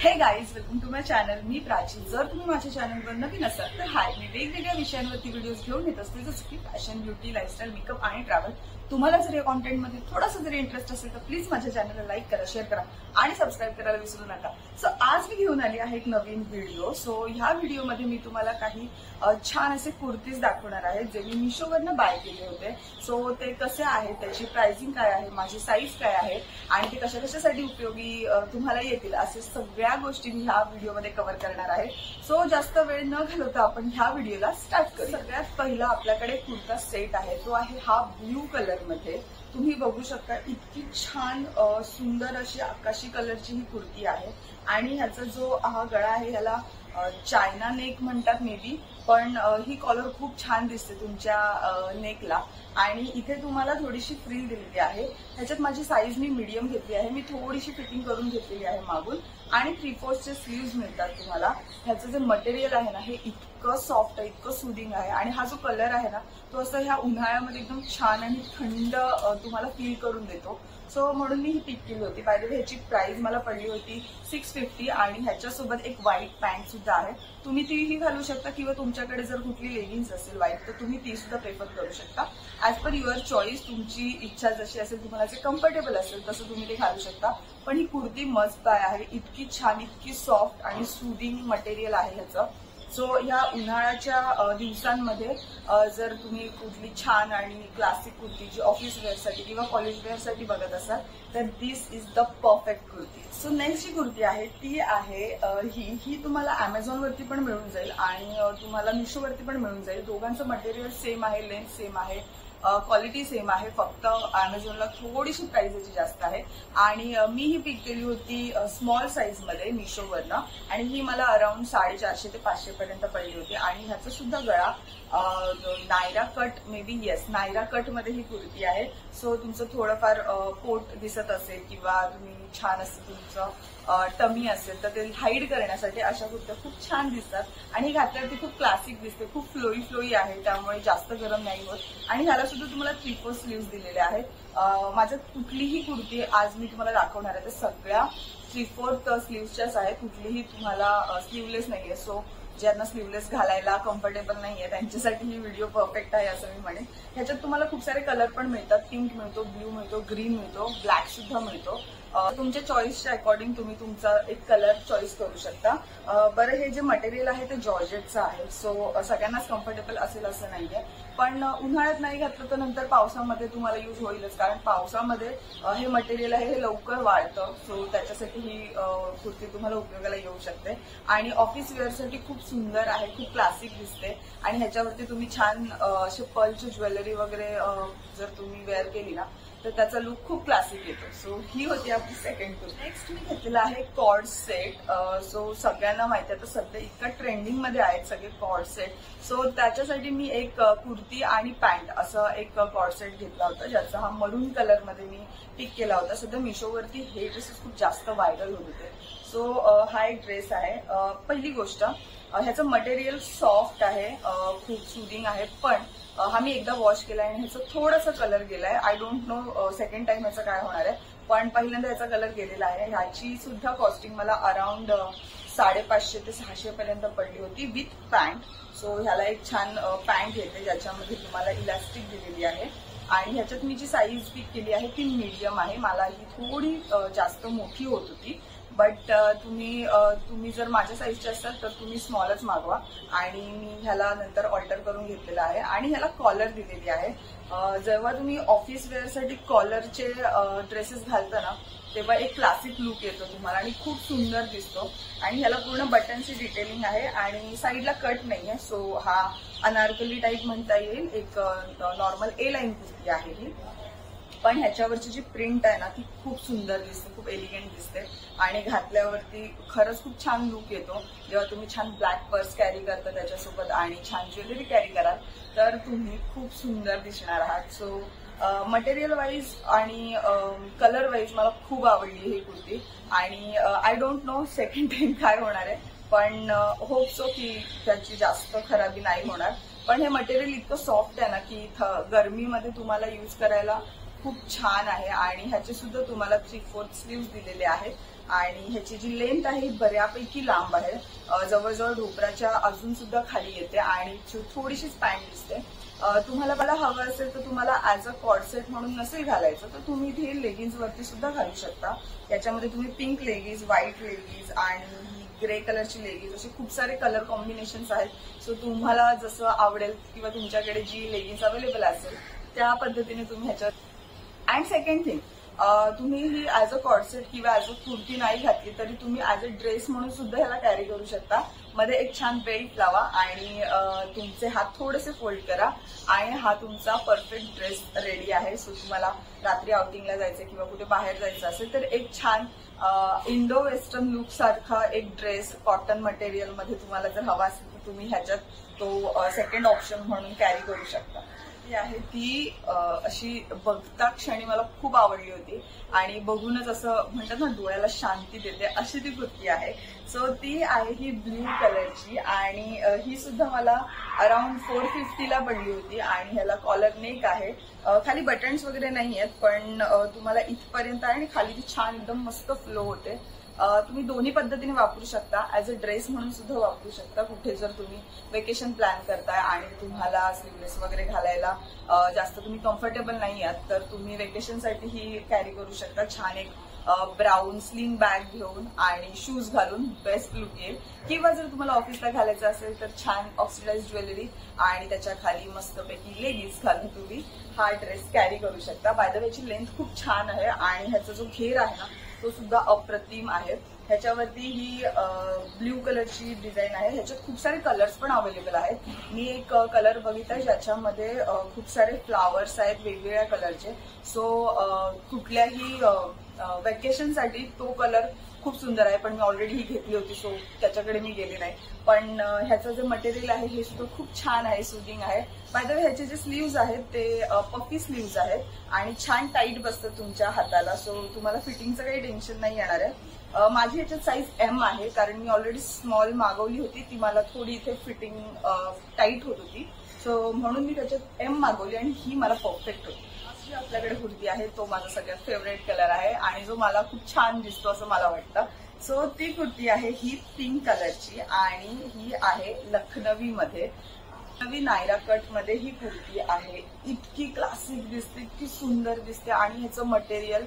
हे guys, welcome to my channel. मी प्राची. जर तुम्ही माझ्या चॅनलवर नवीन असाल तर हाय, मी वेगवेगळ्या विषयांवरती व्हिडिओज घेऊन येत असते, जसं की फॅशन, ब्युटी, लाईफस्टाईल, मेकअप आणि ट्रॅव्हल. तुम्हाला जर या कॉन्टेंटमध्ये थोडासा जरी इंटरेस्ट असेल तर प्लीज माझ्या चॅनलला लाईक करा, शेअर करा आणि सबस्क्राईब करायला विसरू नका. सो आज मी घेऊन आली आहे एक नवीन व्हिडिओ. सो ह्या व्हिडिओमध्ये मी तुम्हाला काही छान असे कुर्तीज दाखवणार आहे जे मी मिशोवरनं बाय केले होते. सो ते कसे आहेत, त्याची प्राइसिंग काय आहे, माझी साईज काय आहे आणि ते कशा कशासाठी उपयोगी तुम्हाला येतील, असे सगळ्या गोष्टी मी ह्या व्हिडिओमध्ये कव्हर करणार आहे. सो जास्त वेळ न घालवता आपण ह्या व्हिडिओला स्टार्ट करू. सगळ्यात पहिला आपल्याकडे कुर्ता सेट आहे, तो आहे हा ब्ल्यू कलर मध्ये. तुम्ही बघू शकता इतकी छान सुंदर अशी आकाशी कलरची ही कुर्ती आहे आणि ह्याचा जो हा गळा आहे ह्याला चायना नेक म्हणतात मे बी, पण ही कॉलर खूप छान दिसते तुमच्या नेकला आणि इथे तुम्हाला थोडीशी फ्रिल दिलेली आहे. ह्याच्यात माझी साईज मी मीडियम घेतली आहे. मी थोडीशी फिटिंग करून घेतलेली आहे मागून आणि 3/4 स्लीव्ज मिळतात तुम्हाला. ह्याचं जे मटेरियल आहे ना हे इतकं सॉफ्ट आहे, इतकं सुदिंग आहे आणि हा जो कलर आहे ना तो असं ह्या उन्हाळ्यामध्ये एकदम छान आणि थंड तुम्हाला फील करून देतो. सो म्हणून मी ही पिक केली होती. बाय द वे ह्याची प्राइस मला पडली होती 650 आणि ह्याच्यासोबत एक व्हाईट पॅन्ट सुद्धा आहे. तुम्ही तीही घालू शकता किंवा तुमच्याकडे जर कुठली लेगिन्स असेल व्हाईट तर तुम्ही ती सुद्धा प्रेफर करू शकता. ऍज पर युअर चॉईस, तुमची इच्छा जशी असेल, तुम्हाला जे कम्फर्टेबल असेल तसं तुम्ही ते घालू शकता. पण ही कुर्ती मस्त बाय आहे, इतकी छान, इतकी सॉफ्ट आणि सुदिंग मटेरियल आहे ह्याचं. सो ह्या उन्हाळ्याच्या दिवसांमध्ये जर तुम्ही कुठली छान आणि क्लासिक कुर्ती जी ऑफिस वेअरसाठी किंवा कॉलेज वेअरसाठी बघत असाल तर this is the perfect kurti. So next जी कुर्ती आहे ती आहे ही तुम्हाला अमेझॉनवरती पण मिळून जाईल आणि तुम्हाला मिशोवरती पण मिळून जाईल. दोघांचं मटेरियल सेम आहे, लेंथ सेम आहे, क्वालिटी सेम आहे. फक्त अमेझॉनला थोडीशी प्राइस याची जास्त आहे आणि मी ही पिक केली होती स्मॉल साईज मध्ये मिशोवरनं आणि ही मला अराउंड 450 ते 500 पर्यंत पडली होती. आणि ह्याचा सुद्धा गळा Naira cut, may be yes Naira cut मध्ये ही कुर्ती आहे. सो तुमचं थोडंफार पोट दिसत असेल किंवा तुम्ही छान असं तुमचं टमी असेल तर ते हाईड करण्यासाठी अशा कुर्त्या खूप छान दिसतात आणि घातल्यावरती खूप क्लासिक दिसते, खूप फ्लोई आहे, त्यामुळे जास्त गरम नाही होत. आणि ह्याला सुद्धा तुम्हाला 3/4 स्लीव्ज दिलेले आहेत. माझ्यात कुठलीही कुर्ती आज मी तुम्हाला दाखवणार आहे तर सगळ्या 3/4 स्लीव्सच्याच आहेत, कुठलीही तुम्हाला स्लीवलेस नाहीये. सो ज्यांना स्लीवलेस घालायला कम्फर्टेबल नाहीये त्यांच्यासाठी ही व्हिडिओ परफेक्ट आहे असं मी म्हणेन. ह्याच्यात तुम्हाला खूप सारे कलर पण मिळतात. पिंक मिळतो, ब्ल्यू मिळतो, ग्रीन मिळतो, ब्लॅक सुद्धा मिळतो. तुमच्या चॉईसच्या अकॉर्डिंग तुम्ही तुमचा एक कलर चॉईस करू शकता. बरं, हे जे मटेरियल आहे ते जॉर्जेटचं आहे. सो सगळ्यांनाच कम्फर्टेबल असेल असं नाहीये, पण उन्हाळ्यात नाही घातलं तर नंतर पावसामध्ये तुम्हाला यूज होईलच, कारण पावसामध्ये हे मटेरियल आहे हे लवकर वाळतं. सो त्याच्यासाठी ही कुर्ती तुम्हाला उपयोगाला येऊ शकते आणि ऑफिस वेअरसाठी खूप सुंदर आहे, खूप क्लासिक दिसते आणि ह्याच्यावरती तुम्ही छान असे पर्लची ज्वेलरी वगैरे जर तुम्ही वेअर केली ना तर त्याचा लुक खूप क्लासिक येतो. सो ही होती आपली सेकंड कुर्ती. नेक्स्ट मी घेतलेला आहे कॉर्ड सेट. सो सगळ्यांना माहिती आहे तर सध्या इतका ट्रेंडिंग मध्ये आहेत सगळे कॉर्ड सेट. सो त्याच्यासाठी मी एक कुर्ती आणि पॅन्ट असं एक कॉर्ड सेट घेतला होता ज्याचा हा मरून कलर मध्ये मी पिक केला होता. सध्या मिशोवरती हे ड्रेसेस खूप जास्त व्हायरल होत होते. सो हा एक ड्रेस आहे. पहिली गोष्ट, ह्याचं मटेरियल सॉफ्ट आहे, खूप सुदिंग आहे, पण हा मी एकदा वॉश केलाय आणि ह्याचा थोडासा कलर गेलाय. I don't know second time ह्याचा काय होणार आहे, पण पहिल्यांदा ह्याचा कलर गेलेला आहे. ह्याची सुद्धा कॉस्टिंग मला अराउंड 550 ते 600 पर्यंत पडली होती विथ पॅन्ट. सो ह्याला एक छान पॅन्ट येते ज्याच्यामध्ये तुम्हाला इलास्टिक दिलेली आहे आणि ह्याच्यात मी जी साईज पिक केली आहे ती मीडियम आहे. मला ही थोडी जास्त मोठी होत होती, बट तुम्ही जर माझ्या साईजचे असाल तर तुम्ही स्मॉलच मागवा आणि मी ह्याला नंतर ऑल्टर करून घेतलेला आहे आणि ह्याला कॉलर दिलेली आहे. जेव्हा तुम्ही ऑफिस वेअरसाठी कॉलरचे ड्रेसेस घालता ना तेव्हा एक क्लासिक लुक येतो तुम्हाला आणि खूप सुंदर दिसतो. आणि ह्याला पूर्ण बटनची डिटेलिंग आहे आणि साईडला कट नाहीये. सो हा अनारकली टाईप म्हणता येईल, एक नॉर्मल ए लाईन कुर्ती आहे ही, पण ह्याच्यावरची जी प्रिंट आहे ना ती खूप सुंदर दिसते, खूप एलिगंट दिसते आणि घातल्यावरती खरंच खूप छान लुक येतो. जेव्हा तुम्ही छान ब्लॅक पर्स कॅरी करता त्याच्यासोबत आणि छान ज्वेलरी कॅरी कराल तर तुम्ही खूप सुंदर दिसणार आहात. सो मटेरियल वाईज आणि कलर वाईज मला खूप आवडली ही कुर्ती आणि I don't know second time काय होणार आहे, पण होप सो की त्याची जास्त खराबी नाही होणार. पण हे मटेरियल इतकं सॉफ्ट आहे ना की गरमीमध्ये तुम्हाला यूज करायला खूप छान आहे आणि ह्याचे सुद्धा तुम्हाला 3/4 स्लीव्स दिलेले आहेत. आणि ह्याची जी लेंथ आहे ही बऱ्यापैकी लांब आहे, जवळजवळ ढोपराच्या अजून सुद्धा खाली येते आणि थोडीशीच पॅन्ट दिसते. तुम्हाला मला हवं असेल तर तुम्हाला ऍज अ कॉर्डसेट म्हणून नसेल घालायचं तर तुम्ही इथे लेगिन्स वरती सुद्धा घालू शकता. याच्यामध्ये तुम्ही पिंक लेगिन्स, व्हाईट लेगिन्स आणि ग्रे कलरची लेगिन्स असे खूप सारे कलर कॉम्बिनेशन्स आहेत. सो तुम्हाला जसं आवडेल किंवा तुमच्याकडे जी लेगिन्स अवेलेबल असेल त्या पद्धतीने तुम्ही ह्याच्यात. अँड सेकंड थिंग, तुम्ही ही ऍज अ कॉर्डसेट किंवा ऍज अ कुर्ती नाही घातली तरी तुम्ही ऍज अ ड्रेस म्हणून सुद्धा ह्याला कॅरी करू शकता. मध्ये एक छान बेल्ट लावा आणि तुमचे हात थोडेसे फोल्ड करा आणि हा तुमचा परफेक्ट ड्रेस रेडी आहे. सो तुम्हाला रात्री आउटिंगला जायचं किंवा कुठे बाहेर जायचं असेल तर एक छान इंडो वेस्टर्न लुक सारखा एक ड्रेस कॉटन मटेरियल मध्ये तुम्हाला जर हवा असेल तर तुम्ही ह्याच्यात तो सेकंड ऑप्शन म्हणून कॅरी करू शकता. आहे ती अशी बघता क्षणी मला खूप आवडली होती आणि बघूनच असं म्हणतात ना डोळ्याला शांती देते अशी ती कुर्ती आहे. सो ती आहे ही ब्ल्यू कलरची आणि ही सुद्धा मला अराउंड 450 ला पडली होती आणि ह्याला कॉलर नेक आहे. खाली बटन्स वगैरे नाही आहेत पण तुम्हाला इथपर्यंत आहे आणि खाली ती छान एकदम मस्त फ्लो होते. तुम्ही दोन्ही पद्धतीने वापरू शकता. ऍज अ ड्रेस म्हणून सुद्धा वापरू शकता. कुठे जर तुम्ही वेकेशन प्लॅन करताय आणि तुम्हाला स्लीवलेस वगैरे घालायला जास्त तुम्ही कम्फर्टेबल नाही आहात तर तुम्ही वेकेशनसाठी ही कॅरी करू शकता. छान एक ब्राऊन स्लिंग बॅग घेऊन आणि शूज घालून बेस्ट लुक येईल. किंवा जर तुम्हाला ऑफिसला घालायचं असेल तर छान ऑक्सिडाइज ज्वेलरी आणि त्याच्या खाली मस्तपैकी लेगिन्स घालून तुम्ही हा ड्रेस कॅरी करू शकता. बाय द वे ह्याची लेंथ खूप छान आहे आणि ह्याचा जो घेर आहे ना तो सुद्धा अप्रतिम आहे. ह्याच्यावरती ही ब्ल्यू कलरची डिझाईन आहे. ह्याच्यात खूप सारे कलर्स पण अवेलेबल आहेत. मी एक कलर बघितलाय ज्याच्यामध्ये खूप सारे फ्लावर्स आहेत वेगवेगळ्या कलरचे. सो कुठल्याही वेकेशनसाठी तो कलर खूप सुंदर आहे पण मी ऑलरेडी ही घेतली होती सो त्याच्याकडे मी गेले नाही. पण ह्याचं जे मटेरियल आहे हे सुद्धा खूप छान आहे, सुदिंग आहे. बाय द वे ह्याचे जे स्लीव्ज आहेत ते पफी स्लीव्ज आहेत आणि छान टाईट बसतात तुमच्या हाताला. सो तुम्हाला फिटिंगचं काही टेन्शन नाही येणार आहे. माझी ह्याच्यात साईज एम आहे कारण मी ऑलरेडी स्मॉल मागवली होती. ती मला थोडी इथे फिटिंग टाईट होत होती सो म्हणून मी त्याच्यात एम मागवली आणि ही मला परफेक्ट होती. आपल्याकडे कुर्ती आहे तो माझा सगळ्यात फेवरेट कलर आहे आणि जो मला खूप छान दिसतो असं मला वाटतं. सो ती कुर्ती आहे ही पिंक कलरची आणि ही आहे लखनवी मध्ये. नवी नायरा कट मध्ये ही कुर्ती आहे. इतकी क्लासिक दिसते, इतकी सुंदर दिसते आणि ह्याचं मटेरियल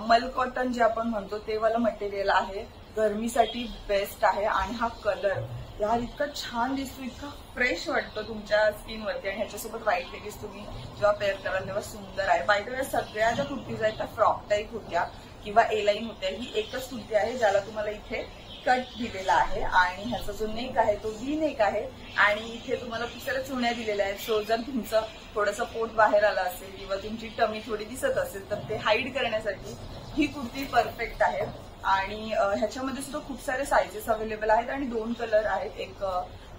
मल कॉटन जे आपण म्हणतो ते वाला मटेरियल आहे. गरमीसाठी बेस्ट आहे आणि हा कलर यार इतका छान दिसतो, इतका फ्रेश वाटतो तुमच्या स्किनवरती आणि ह्याच्यासोबत व्हाईट लेगिन्स तुम्ही जेव्हा पेअर कराल तेव्हा सुंदर आहे. बाय द वे सगळ्या ज्या कुर्तीज आहेत त्या फ्रॉक टाईप होत्या किंवा ए लाईन होत्या. ही एकच कुर्ती आहे ज्याला तुम्हाला इथे कट दिलेला आहे आणि ह्याचा जो नेक आहे तो व्ही नेक आहे आणि इथे तुम्हाला खूप साऱ्या चुण्या दिलेल्या आहेत. सो जर तुमचं थोडंसं पोट बाहेर आलं असेल किंवा तुमची टमी थोडी दिसत असेल तर ते हाईड करण्यासाठी ही कुर्ती परफेक्ट आहे. आणि ह्याच्यामध्ये सुद्धा खूप सारे सायझेस अवेलेबल आहेत आणि दोन कलर आहेत. एक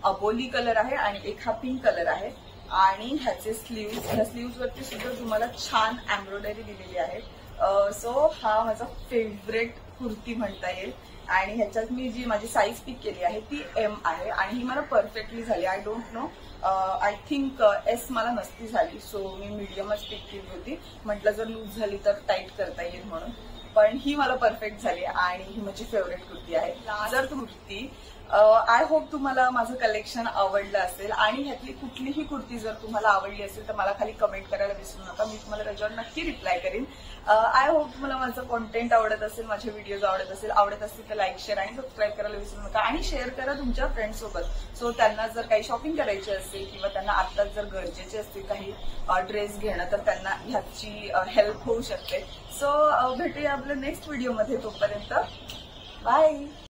अबोली कलर आहे आणि एक हा पिंक कलर आहे. आणि ह्याचे स्लीव्ज, ह्या स्लीव्ज वरती सुद्धा तुम्हाला छान एम्ब्रॉयडरी दिलेली आहे. सो हा माझा फेवरेट कुर्ती म्हणता येईल आणि ह्याच्यात मी जी माझी साईज पिक केली आहे ती एम आहे आणि ही मला परफेक्टली झाली. I don't know, I think S मला नसती झाली सो मी मीडियमच पिक केली होती. म्हटलं जर लूज झाली तर टाईट करता येईल म्हणून, पण ही मला परफेक्ट झाली आणि ही माझी फेवरेट कुर्ती आहे. जर कुर्ती आय होप तुम्हाला माझं कलेक्शन आवडलं असेल आणि ह्यातली कुठलीही कुर्ती जर तुम्हाला आवडली असेल तर मला खाली कमेंट करायला विसरू नका. मी तुम्हाला त्याच्यावर नक्की रिप्लाय करीन. आय होप तुम्हाला माझं कॉन्टेंट आवडत असेल, माझे व्हिडिओज आवडत असतील तर लाईक, शेअर आणि सबस्क्राईब करायला विसरू नका आणि शेअर करा तुमच्या फ्रेंड्ससोबत. सो त्यांना जर काही शॉपिंग करायची असेल किंवा त्यांना आत्ताच जर गरजेचे असतील काही ड्रेस घेणं तर त्यांना ह्याची हेल्प होऊ शकते. सो भेटूया आपल्या नेक्स्ट व्हिडिओमध्ये. तोपर्यंत बाय.